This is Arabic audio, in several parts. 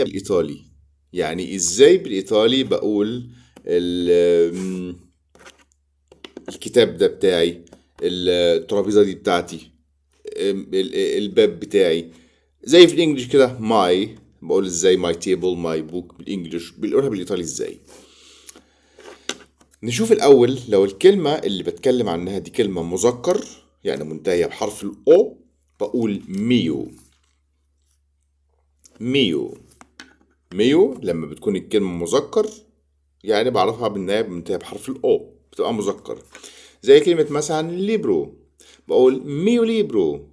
بالإيطالي. يعني إزاي بالإيطالي بقول الكتاب ده بتاعي، الترابيزة دي بتاعتي، الباب بتاعي. زي في الإنجليش كده ماي، بقول إزاي ماي تيبل ماي بوك بالإنجليش، بنقولها بالإيطالي إزاي. نشوف الأول لو الكلمة اللي بتكلم عنها دي كلمة مذكر يعني منتهية بحرف الأو، بقول ميو. ميو. ميو لما بتكون الكلمة مذكر يعني بعرفها بالنهاية منتهية بحرف الأو، بتبقى مذكر. زي كلمة مثلا ليبرو، بقول ميو ليبرو.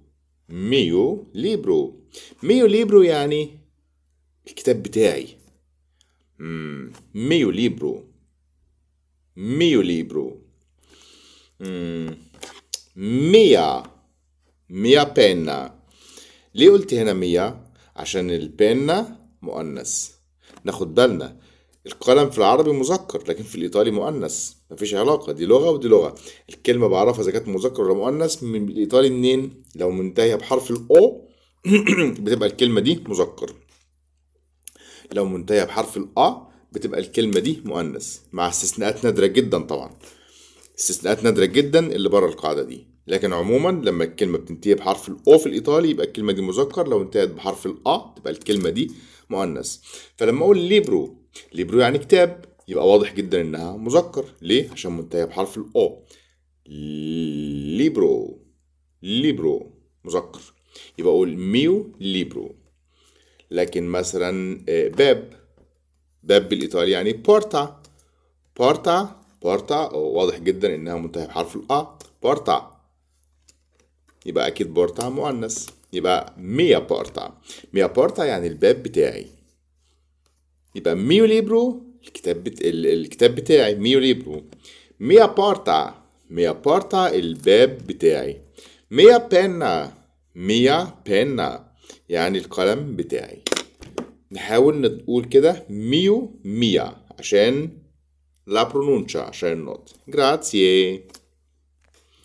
ميو ليبرو. ميو ليبرو يعني الكتاب بتاعي. ميو ليبرو. ميو ليبرو. ميا. ميا بينا. ليه قلت هنا ميا؟ عشان البينا مؤنث. ناخد بالنا القلم في العربي مذكر لكن في الإيطالي مؤنث، مفيش علاقة، دي لغة ودي لغة. الكلمة بعرفها إذا كانت مذكر ولا مؤنث من الإيطالي منين؟ لو منتهية بحرف الأو بتبقى الكلمة دي مذكر، لو منتهية بحرف الأ بتبقى الكلمة دي مؤنث، مع استثناءات نادرة جدا طبعا. استثناءات نادرة جدا اللي بره القاعدة دي، لكن عموما لما الكلمة بتنتهي بحرف الأو في الإيطالي يبقى الكلمة دي مذكر، لو انتهت بحرف الأ تبقى الكلمة دي مؤنث. فلما أقول ليبرو، ليبرو يعني كتاب، يبقى واضح جدا إنها مذكر. ليه؟ عشان منتهية بحرف الأو. ليبرو. ليبرو مذكر، يبقى أقول ميو ليبرو. لكن مثلا باب، باب بالإيطالي يعني بورتا. بورتا. بورتا واضح جدا إنها منتهية بحرف الأ، بورتا، يبقى أكيد بورتا مؤنث، يبقى ميا بورتا. ميا بورتا يعني الباب بتاعي، يبقى ميو ليبرو الكتاب بتاعي ميو ليبرو. ميا بورتا. ميا بورتا الباب بتاعي. ميا بينا. ميا بينا يعني القلم بتاعي. نحاول نقول كده ميو ميا عشان لا برونونشا، عشان النطق. جراتسيه.